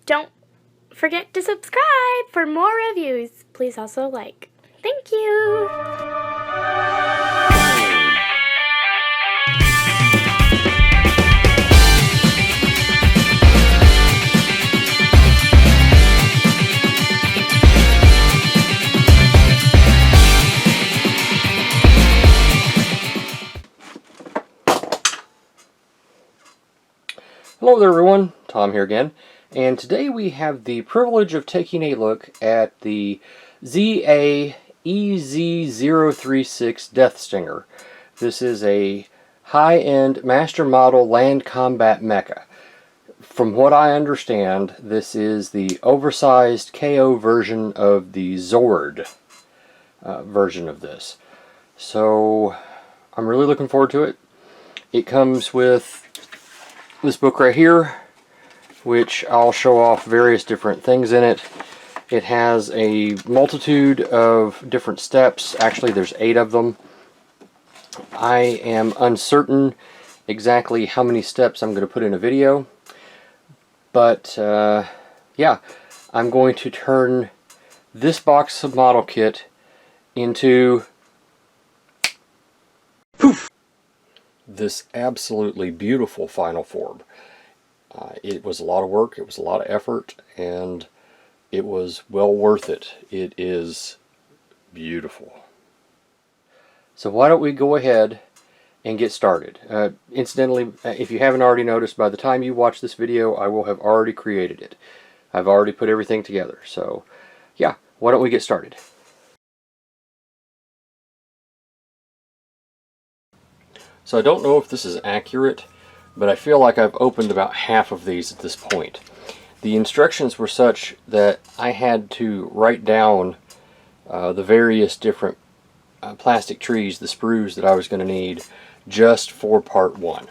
don't forget to subscribe for more reviews. Please also like. Thank you! Hello there everyone, Tom here again, and today we have the privilege of taking a look at the ZA-EZ-036 Death Stinger. This is a high-end master model land combat mecha. From what I understand, this is the oversized KO version of the Zord version of this. So I'm really looking forward to it. It comes with this book right here, which I'll show off various different things in it. It has a multitude of different steps. Actually, there's 8 of them. I am uncertain exactly how many steps I'm going to put in a video, but yeah, I'm going to turn this box of model kit into poof! This absolutely beautiful final form. It was a lot of work, it was a lot of effort, and it was well worth it. It is beautiful. So why don't we go ahead and get started. Incidentally, if you haven't already noticed, by the time you watch this video, I will have already created it. I've already put everything together. So yeah, why don't we get started. So I don't know if this is accurate, but I feel like I've opened about half of these at this point. The instructions were such that I had to write down the various different plastic trees, the sprues that I was going to need just for part 1.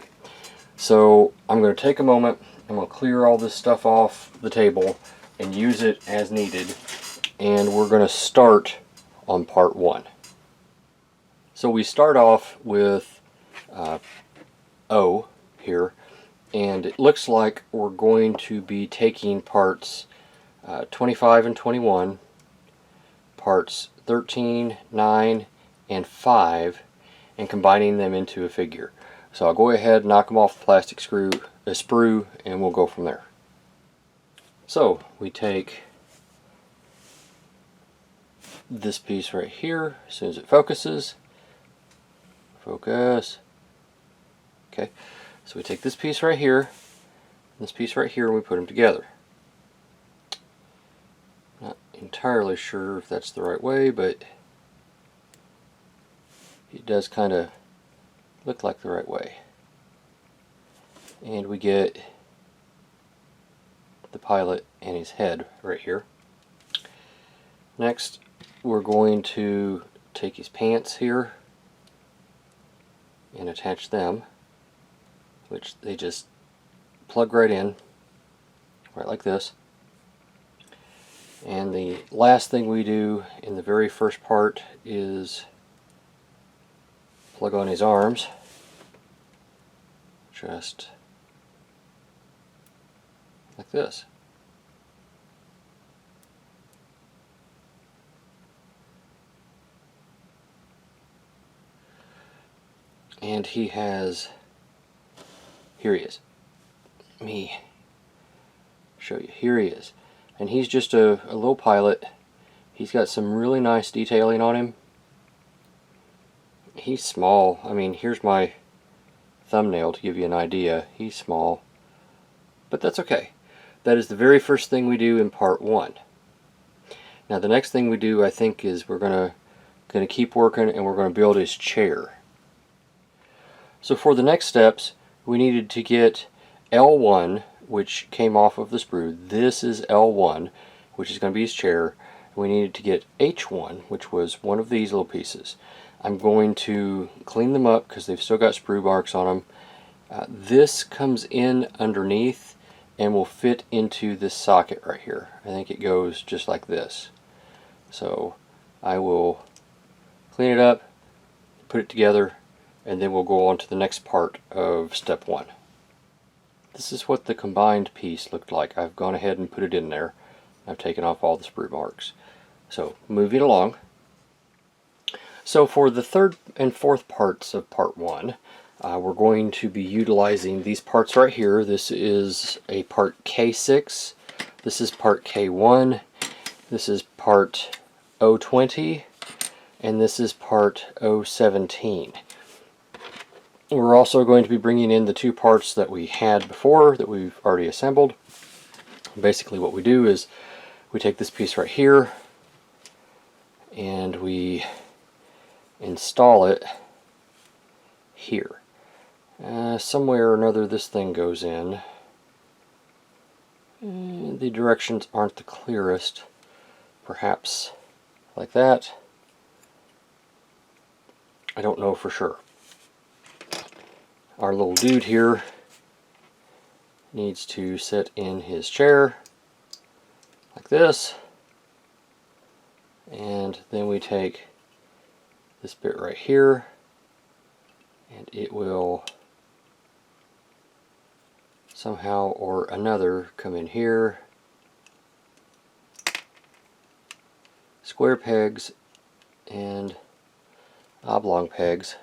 So I'm going to take a moment, I'm going to clear all this stuff off the table and use it as needed, and we're going to start on part 1. So we start off with O here, and it looks like we're going to be taking parts 25 and 21, parts 13, 9, and 5, and combining them into a figure. So I'll go ahead and knock them off the plastic sprue, and we'll go from there. So we take this piece right here, as soon as it focuses. Focus. Okay, so we take this piece right here, and this piece right here, and we put them together. Not entirely sure if that's the right way, but it does kind of look like the right way. And we get the pilot and his head right here. Next, we're going to take his pants here and attach them, which they just plug right in, right like this. And the last thing we do in the very first part is plug on his arms, just like this. And he has, here he is. Let me show you. Here he is. And he's just a little pilot. He's got some really nice detailing on him. He's small. I mean, here's my thumbnail to give you an idea. He's small. But that's okay. That is the very first thing we do in part 1. Now the next thing we do, I think, is we're gonna keep working, and we're gonna build his chair. So for the next steps, we needed to get L1, which came off of the sprue. This is L1, which is going to be his chair. We needed to get H1, which was one of these little pieces. I'm going to clean them up because they've still got sprue marks on them. This comes in underneath and will fit into this socket right here. I think it goes just like this. So I will clean it up, put it together, and then we'll go on to the next part of step 1. this is what the combined piece looked like. I've gone ahead and put it in there. I've taken off all the sprue marks. So moving along. So for the third and fourth parts of part 1, we're going to be utilizing these parts right here. This is a part K6. This is part K1. This is part 020. And this is part 017. We're also going to be bringing in the 2 parts that we had before that we've already assembled. Basically what we do is we take this piece right here and we install it here. Somewhere or another this thing goes in. And the directions aren't the clearest. Perhaps like that. I don't know for sure. Our little dude here needs to sit in his chair like this, and then we take this bit right here and it will somehow or another come in here. Square pegs and oblong pegs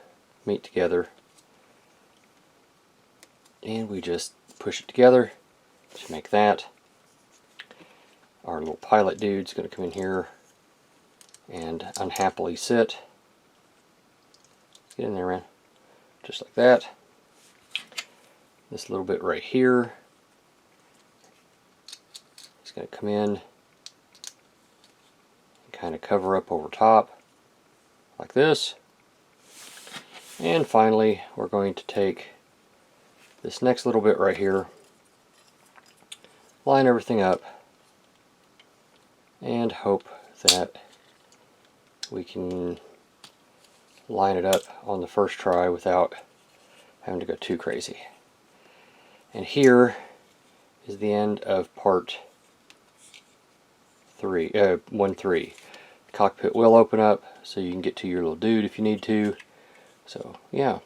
meet together, and we just push it together to make that. Our little pilot dude's going to come in here and unhappily sit. Get in there, man. Just like that. This little bit right here is going to come in and kind of cover up over top like this. And finally, we're going to take this next little bit right here, line everything up, and hope that we can line it up on the first try without having to go too crazy. And here is the end of part 1-3. The cockpit will open up so you can get to your little dude if you need to. So yeah,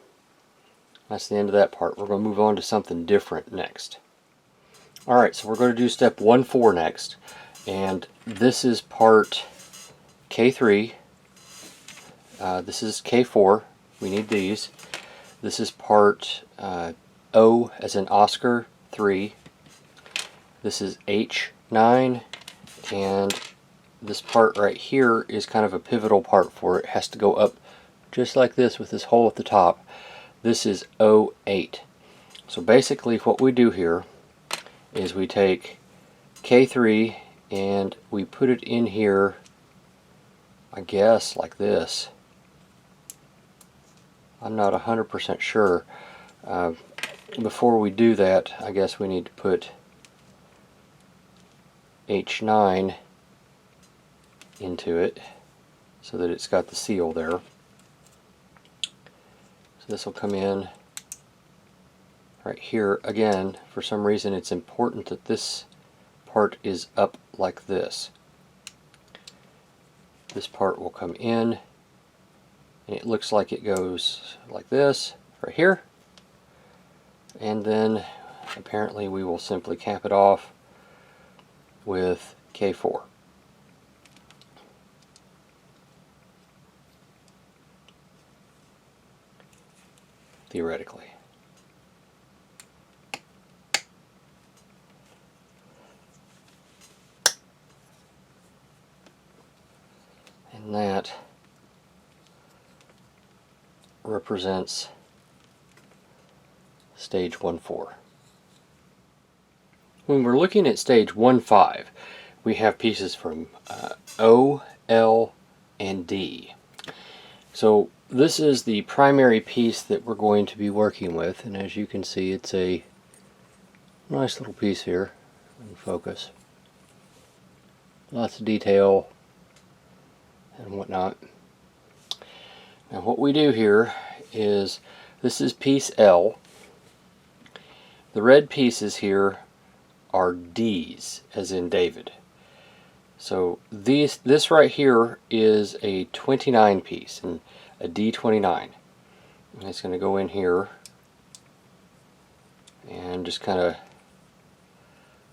that's the end of that part. We're going to move on to something different next. Alright, so we're going to do step 1-4 next. And this is part K3. This is K4. We need these. This is part O as in Oscar 3. This is H9. And this part right here is kind of a pivotal part for it. It has to go up just like this with this hole at the top. This is 08. So basically what we do here is we take K3 and we put it in here, I guess like this. I'm not 100% sure. Before we do that, I guess we need to put H9 into it so that it's got the seal there. This will come in right here. Again, for some reason it's important that this part is up like this. This part will come in, and it looks like it goes like this right here, and then apparently we will simply cap it off with K4. Theoretically. And that represents stage 1-4. When we're looking at stage 1-5, we have pieces from O, L, and D. So this is the primary piece that we're going to be working with, and as you can see, it's a nice little piece here in focus. Lots of detail and whatnot. Now what we do here is, this is piece L. The red pieces here are D's, as in David. So this right here is a 29 piece, and a D29. And it's going to go in here and just kind of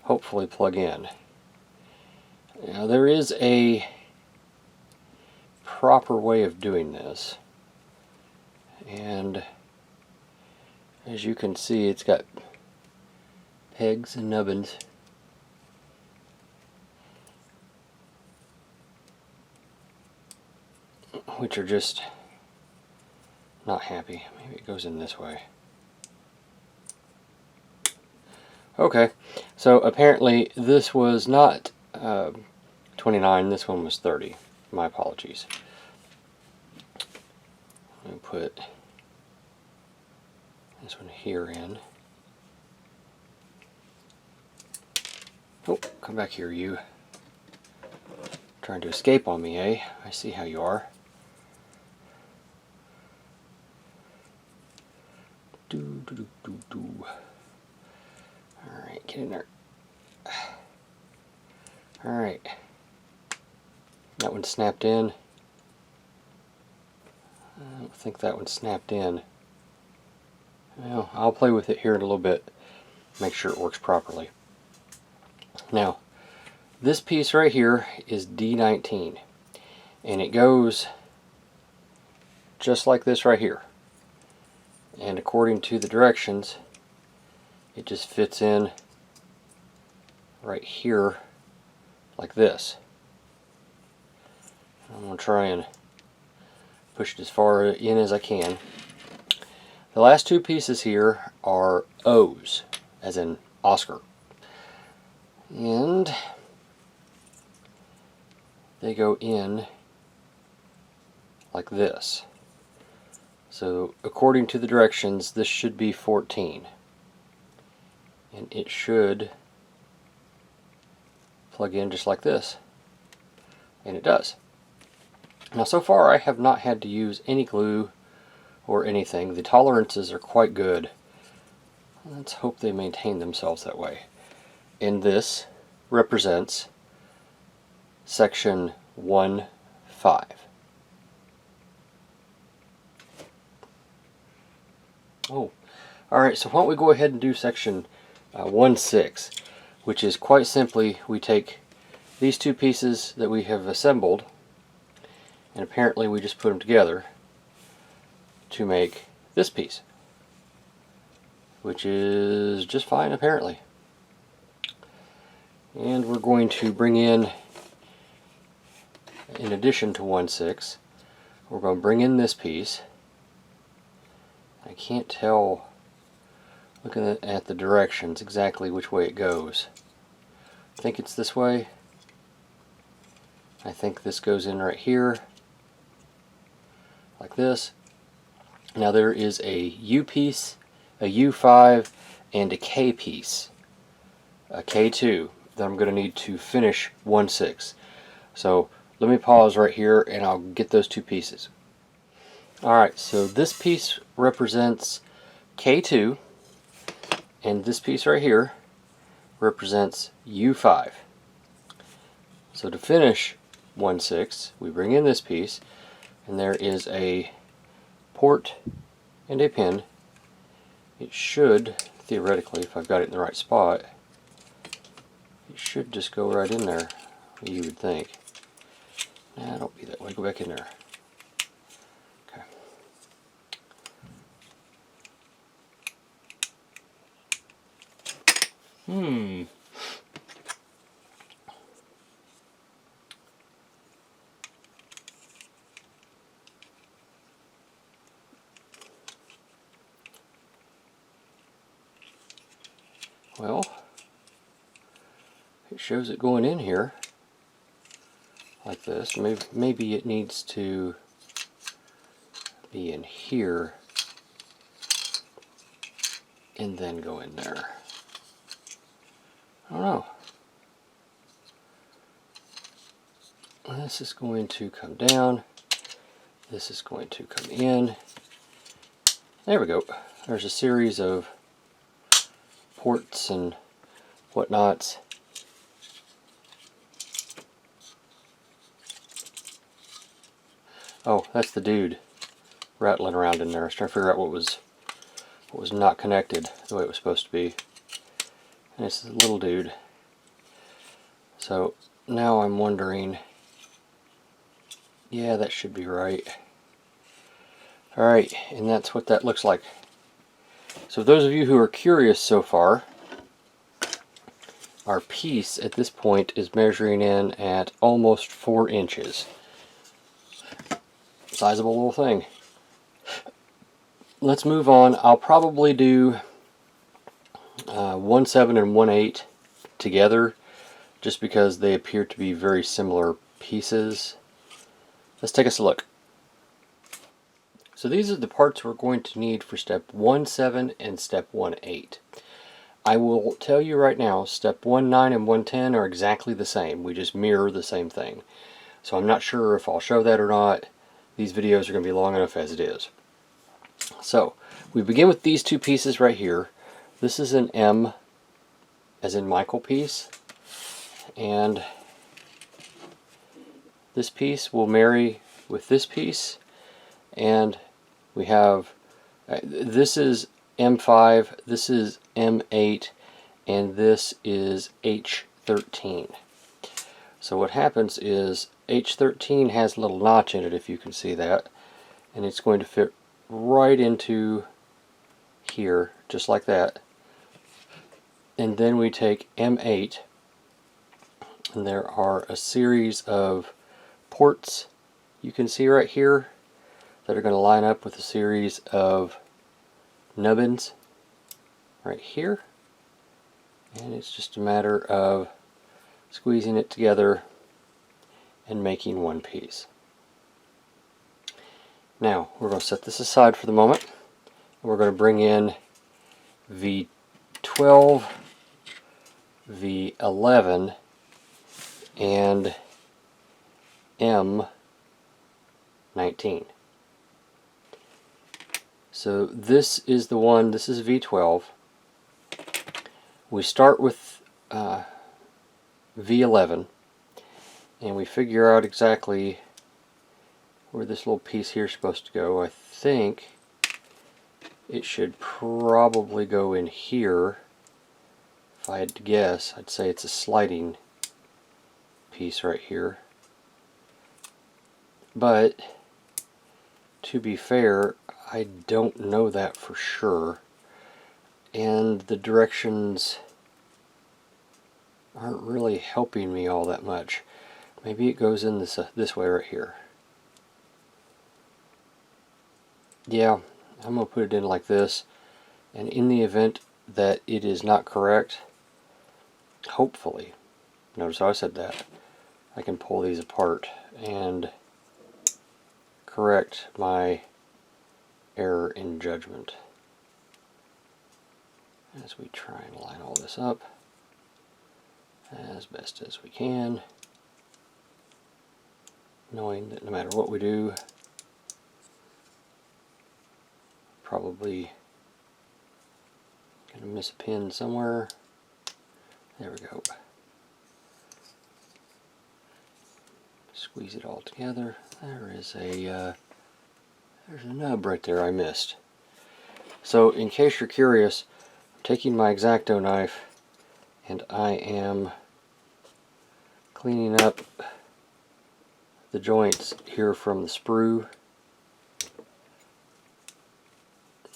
hopefully plug in. Now there is a proper way of doing this, and as you can see, it's got pegs and nubbins. Which are just not happy. Maybe it goes in this way. Okay, so apparently this was not 29, this one was 30. My apologies. Let me put this one here in. Oh, come back here, you. Trying to escape on me, eh? I see how you are. Alright, get in there. Alright. That one snapped in. I don't think that one snapped in. Well, I'll play with it here in a little bit. Make sure it works properly. Now, this piece right here is D19. And it goes just like this right here. And according to the directions, it just fits in right here like this. I'm going to try and push it as far in as I can. The last two pieces here are O's, as in Oscar. And they go in like this. So according to the directions, this should be 14. And it should plug in just like this. And it does. Now so far I have not had to use any glue or anything. The tolerances are quite good. Let's hope they maintain themselves that way. And this represents section 1-5. Oh, alright, so why don't we go ahead and do section 1-6, which is quite simply we take these two pieces that we have assembled, and apparently we just put them together to make this piece, which is just fine apparently. And we're going to bring in addition to 1-6, we're going to bring in this piece. I can't tell, looking at the directions, exactly which way it goes. I think it's this way. I think this goes in right here, like this. Now there is a U piece, a U5, and a K piece, a K2, that I'm going to need to finish 1-6. So let me pause right here and I'll get those two pieces. Alright, so this piece represents K2, and this piece right here represents U5. So to finish 1-6, we bring in this piece, and there is a port and a pin. It should, theoretically, if I've got it in the right spot, it should just go right in there, you would think. Nah, don't be that way, go back in there. Well, it shows it going in here like this. Maybe it needs to be in here and then go in there. I don't know. This is going to come down. This is going to come in. There we go. There's a series of ports and whatnots. Oh, that's the dude rattling around in there. I was trying to figure out what was was not connected the way it was supposed to be. And it's a little dude. So now I'm wondering, yeah, that should be right. Alright, and that's what that looks like. So those of you who are curious so far, our piece at this point is measuring in at almost 4 inches. Sizable little thing. Let's move on. I'll probably do 1/7 and 1/8 together, just because they appear to be very similar pieces. Let's take us a look. So these are the parts we're going to need for step 1/7 and step 1/8. I will tell you right now, step 1/9 and 1/10 are exactly the same. We just mirror the same thing. So I'm not sure if I'll show that or not. These videos are going to be long enough as it is. So we begin with these two pieces right here. This is an M as in Michael piece, and this piece will marry with this piece, and we have this is M5, this is M8, and this is H13. So what happens is H13 has a little notch in it, if you can see that, and it's going to fit right into here, just like that. And then we take M8, and there are a series of ports you can see right here that are going to line up with a series of nubbins right here, and it's just a matter of squeezing it together and making one piece. Now we're going to set this aside for the moment, and we're going to bring in V12, V11, and M19. So this is the one, this is V12. We start with V11, and we figure out exactly where this little piece here is supposed to go. I think it should probably go in here. If I had to guess, I'd say it's a sliding piece right here. But to be fair, I don't know that for sure, and the directions aren't really helping me all that much. Maybe it goes in this way right here. Yeah, I'm going to put it in like this, and in the event that it is not correct, hopefully, notice how I said that, I can pull these apart and correct my error in judgment as we try and line all this up as best as we can, knowing that no matter what we do, probably gonna miss a pin somewhere. There we go. Squeeze it all together. There is a there's a nub right there I missed. So in case you're curious, I'm taking my X-Acto knife and I am cleaning up the joints here from the sprue.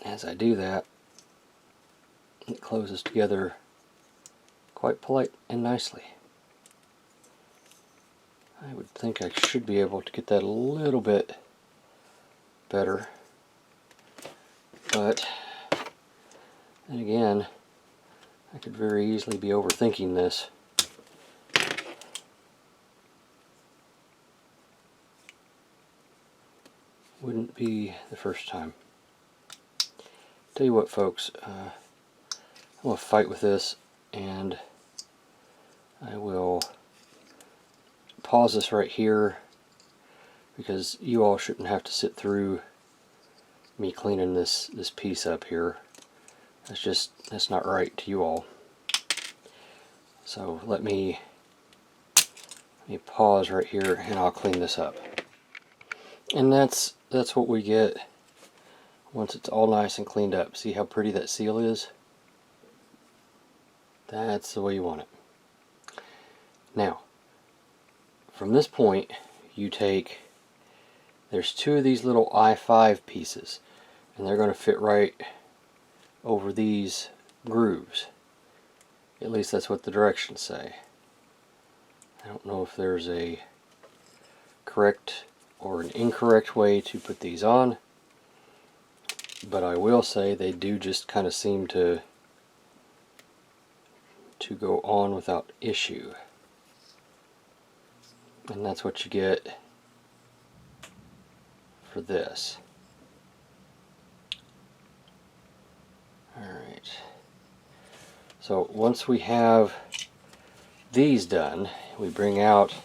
As I do that, it closes together quite polite and nicely. I would think I should be able to get that a little bit better, but then again, I could very easily be overthinking this. Wouldn't be the first time. Tell you what, folks, I'm going to fight with this, and I will pause this right here because you all shouldn't have to sit through me cleaning this piece up here. That's not right to you all. So let me pause right here and I'll clean this up. And that's what we get once it's all nice and cleaned up. See how pretty that seal is? That's the way you want it. Now, from this point, you take, there's two of these little I-5 pieces, and they're going to fit right over these grooves. At least that's what the directions say. I don't know if there's a correct or an incorrect way to put these on, but I will say they do just kind of seem to go on without issue. And that's what you get for this. Alright. So once we have these done, we bring out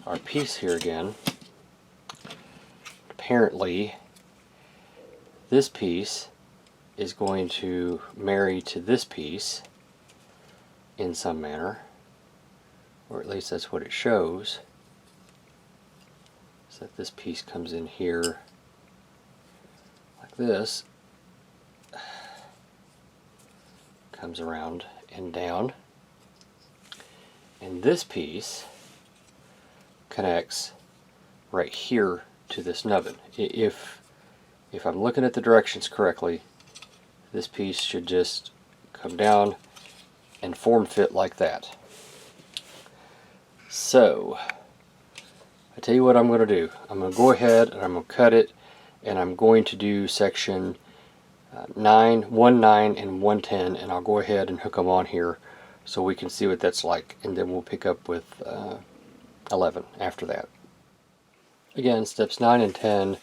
our piece here again. Apparently, this piece is going to marry to this piece in some manner, or at least that's what it shows. So that this piece comes in here like this, comes around and down, and this piece connects right here to this nubbin. If I'm looking at the directions correctly, this piece should just come down and form fit like that. So I tell you what I'm going to do. I'm going to go ahead and I'm going to cut it, and I'm going to do section 9, 1/9, and 1/10, and I'll go ahead and hook them on here so we can see what that's like, and then we'll pick up with 11 after that. Again, steps 9 and 10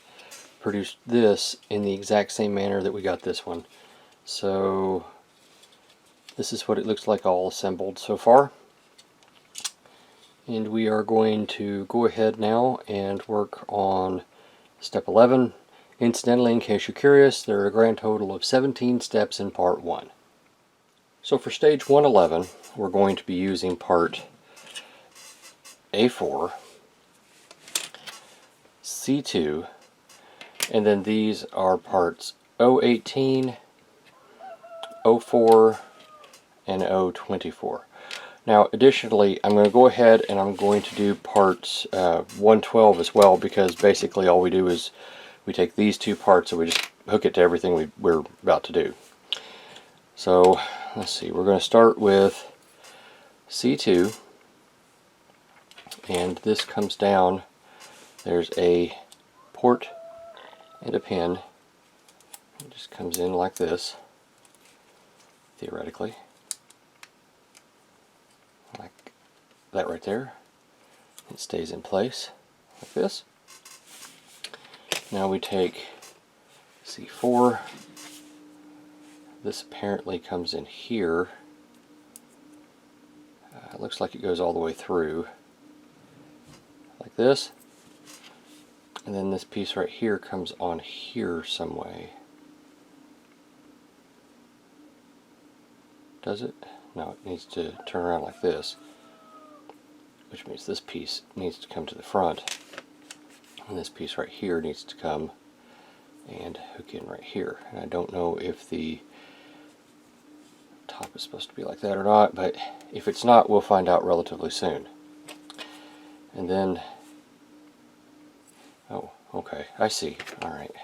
produce this in the exact same manner that we got this one. So this is what it looks like all assembled so far. And we are going to go ahead now and work on step 11. Incidentally, in case you're curious, there are a grand total of 17 steps in part 1. So for stage 111, we're going to be using part A4, C2, and then these are parts 018, 04, and 024. Now additionally, I'm going to go ahead and I'm going to do parts 112 as well, because basically all we do is we take these two parts and we just hook it to everything we're about to do. So let's see, we're going to start with C2, and this comes down. There's a port and a pin. It just comes in like this, theoretically, like that right there. It stays in place like this. Now we take C4. This apparently comes in here. It looks like it goes all the way through like this, and then this piece right here comes on here some way. Does it? No, it needs to turn around like this, which means this piece needs to come to the front, and this piece right here needs to come and hook in right here. And I don't know if the top is supposed to be like that or not, but if it's not, we'll find out relatively soon. And then, oh, okay, I see. Alright.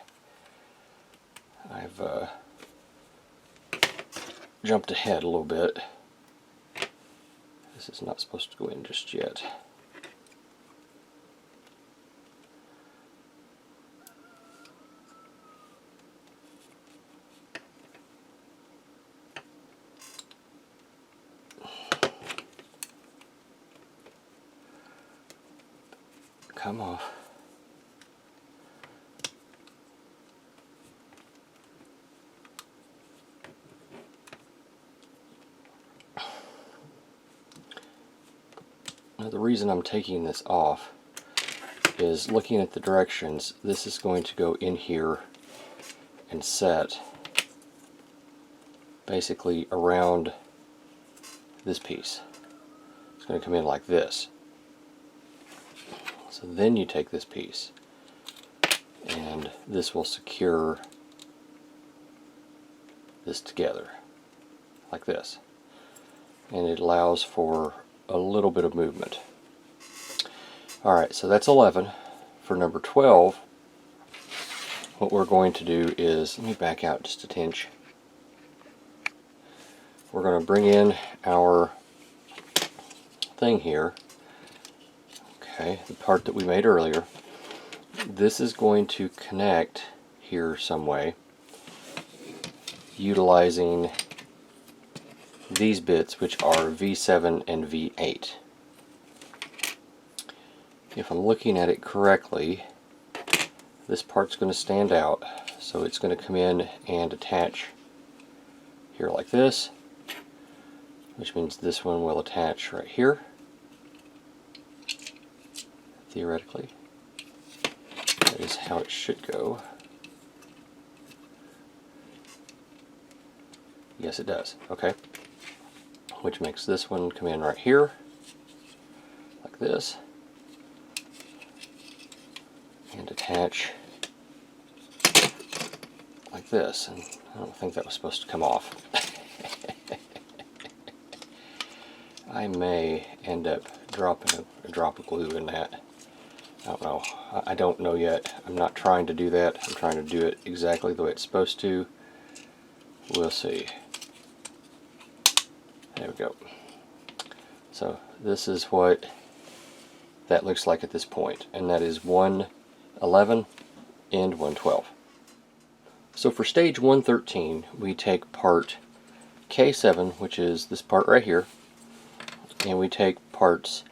I've jumped ahead a little bit. This is not supposed to go in just yet. Come off. Now the reason I'm taking this off is, looking at the directions, this is going to go in here and set basically around this piece. It's going to come in like this. So then you take this piece, and this will secure this together like this, and it allows for a little bit of movement. Alright, so that's 11. For number 12, what we're going to do is, let me back out just a tinch. We're going to bring in our thing here. Okay, the part that we made earlier. This is going to connect here some way, utilizing these bits, which are V7 and V8. If I'm looking at it correctly, this part's going to stand out, so it's going to come in and attach here like this, which means this one will attach right here, theoretically. That is how it should go. Yes, it does. Okay. Which makes this one come in right here, like this, and attach like this. And I don't think that was supposed to come off. I may end up dropping a drop of glue in that. I don't know. I don't know yet. I'm not trying to do that. I'm trying to do it exactly the way it's supposed to. We'll see. There we go. So this is what that looks like at this point, and that is 111 and 112. So for stage 113, we take part K7, which is this part right here, and we take parts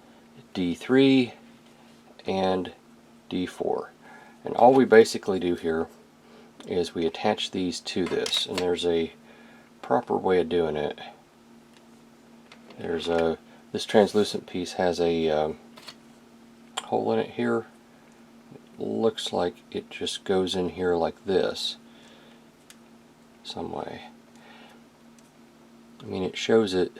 D3 and D4. And all we basically do here is we attach these to this, and there's a proper way of doing it. There's this translucent piece has a hole in it here. It looks like it just goes in here like this some way. I mean, it shows it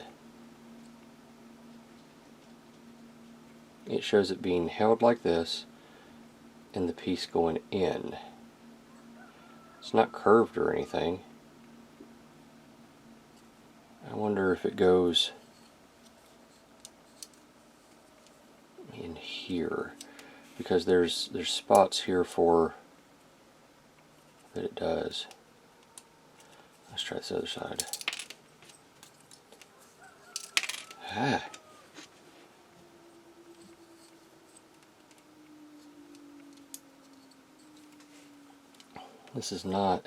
being held like this and the piece going in. It's not curved or anything. I wonder if it goes in here, because there's spots here for that it does. Let's try this other side. Ah. This is not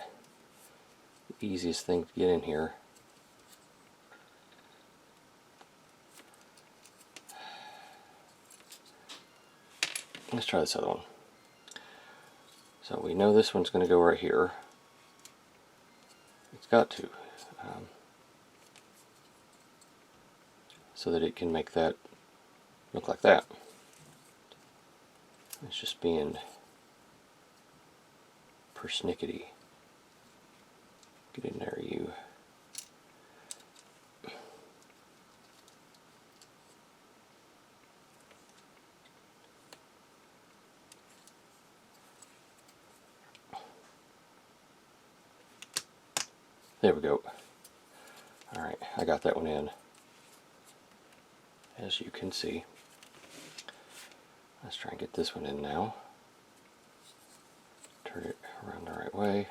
the easiest thing to get in here. Let's try this other one. So we know this one's going to go right here. It's got to. So that it can make that look like that. It's just being persnickety. Get in there, you. There we go. Alright, I got that one in, as you can see. Let's try and get this one in now. Turn it around the right way.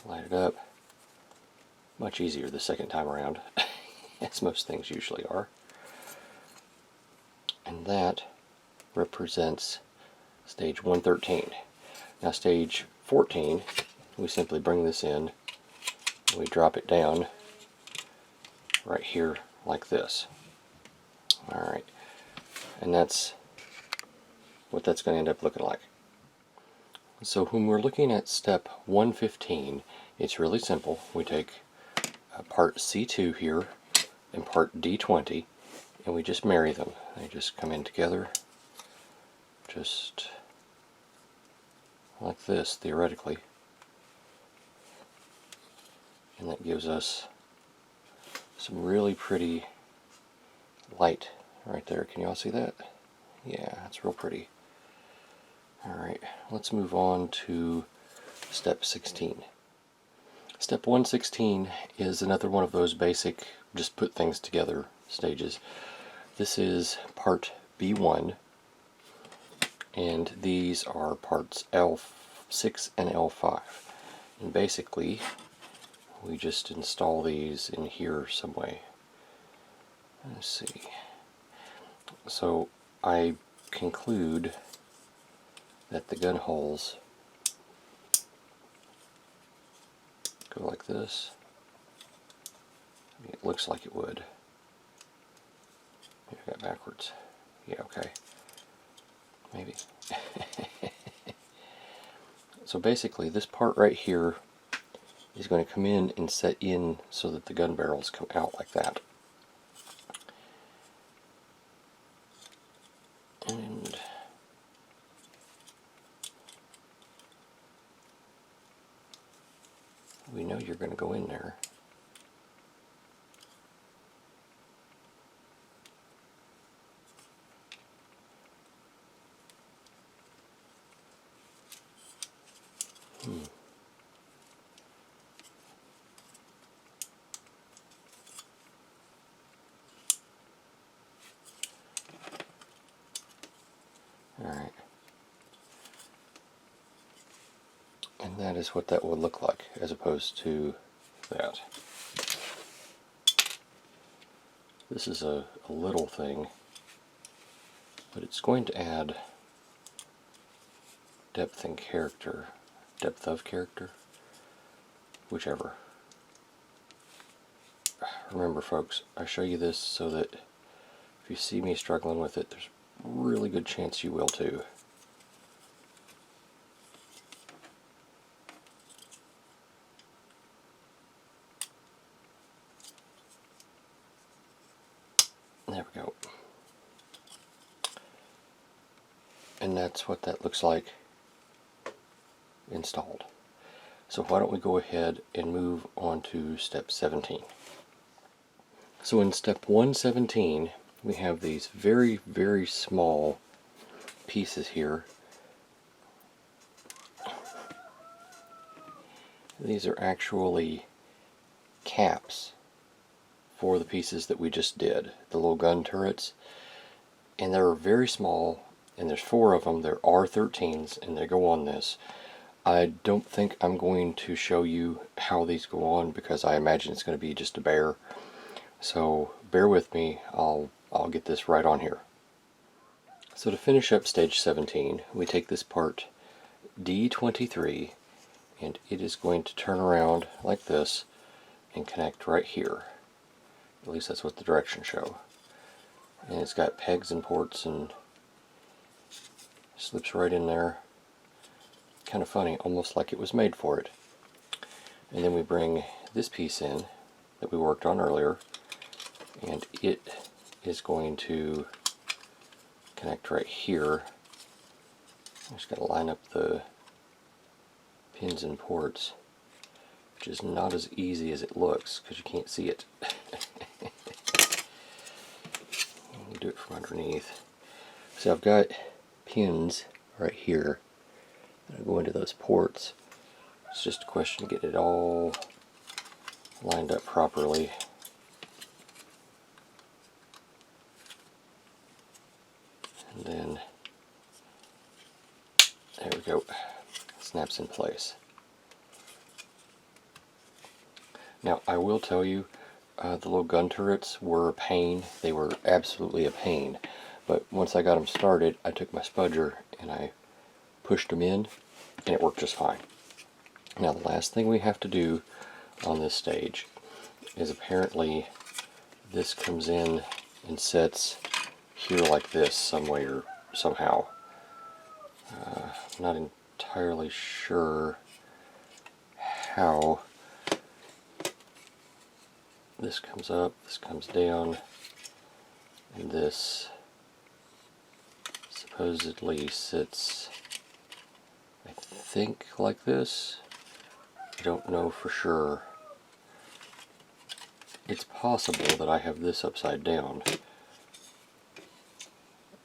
Light it up. Much easier the second time around, as most things usually are. And that represents stage 113. Now stage 14, we simply bring this in, and we drop it down right here like this. Alright, and that's what that's going to end up looking like. So when we're looking at step 115, it's really simple. We take part C2 here and part D20, and we just marry them. They just come in together, just like this, theoretically. And that gives us some really pretty light right there. Can you all see that? Yeah, it's real pretty. Alright, let's move on to step 16. Step 116 is another one of those basic just put things together stages. This is part B1, and these are parts L6 and L5. And basically, we just install these in here some way. Let's see. So I conclude that the gun holes go like this. It looks like it would. Maybe I got backwards. Yeah, okay. Maybe. So basically, this part right here is going to come in and set in so that the gun barrels come out like that. And we know you're going to go in there. Alright. And that is what that would look like, as opposed to that. This is a little thing, but it's going to add depth and character. Depth of character? Whichever. Remember folks, I show you this so that if you see me struggling with it, there's a really good chance you will too. There we go. And that's what that looks like installed. So why don't we go ahead and move on to step 17. So in step 117, we have these very, very small pieces here. These are actually caps for the pieces that we just did, the little gun turrets. And they're very small, and there's 4 of them. They're R13s, and they go on this. I don't think I'm going to show you how these go on because I imagine it's going to be just a bear. So bear with me, I'll get this right on here. So to finish up stage 17, we take this part D23, and it is going to turn around like this and connect right here. At least that's what the directions show. And it's got pegs and ports and slips right in there. Kind of funny, almost like it was made for it. And then we bring this piece in that we worked on earlier, and it is going to connect right here. I just got to line up the pins and ports, which is not as easy as it looks because you can't see it. We'll do it from underneath. So I've got pins right here that go into those ports. It's just a question of getting it all lined up properly. And then, there we go, snaps in place. Now I will tell you, the little gun turrets were a pain. They were absolutely a pain. But once I got them started, I took my spudger and I pushed them in, and it worked just fine. Now the last thing we have to do on this stage is apparently this comes in and sets here like this some way or somehow. I'm not entirely sure how. This comes up, this comes down, and this supposedly sits, I think, like this. I don't know for sure. It's possible that I have this upside down.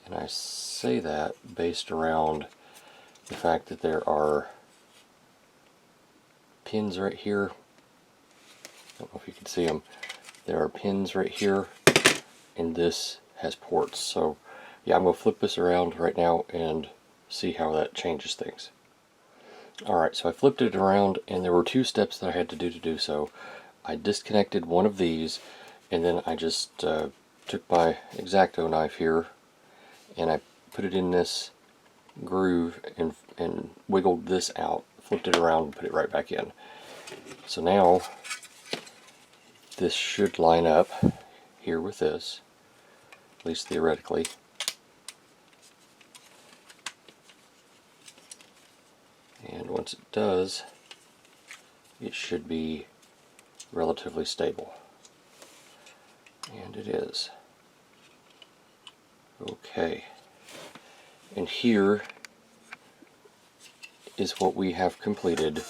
And I say that based around the fact that there are pins right here don't know if you can see them. There are pins right here, and this has ports. So yeah, I'm going to flip this around right now and see how that changes things. Alright, so I flipped it around, and there were 2 steps that I had to do so. I disconnected one of these, and then I just took my X-Acto knife here, and I put it in this groove and wiggled this out, flipped it around, and put it right back in. So now this should line up here with this, at least theoretically. And once it does, it should be relatively stable. And it is. Okay. And here is what we have completed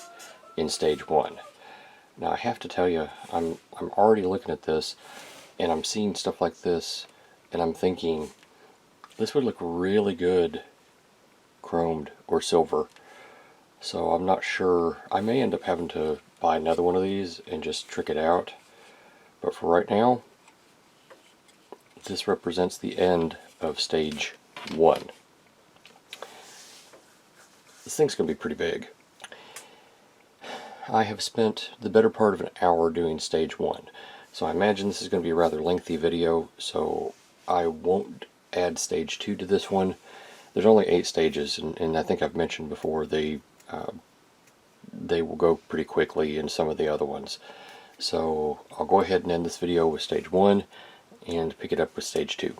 in stage 1. Now I have to tell you, I'm already looking at this, and I'm seeing stuff like this, and I'm thinking, this would look really good chromed or silver. So I'm not sure. I may end up having to buy another one of these and just trick it out. But for right now, this represents the end of stage 1. This thing's going to be pretty big. I have spent the better part of an hour doing stage 1. So I imagine this is going to be a rather lengthy video, so I won't add stage 2 to this one. There's only 8 stages, and I think I've mentioned before, they will go pretty quickly in some of the other ones. So I'll go ahead and end this video with stage 1 and pick it up with stage 2.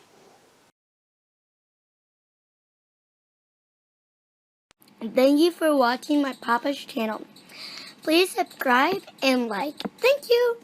Thank you for watching my Papa's channel. Please subscribe and like. Thank you!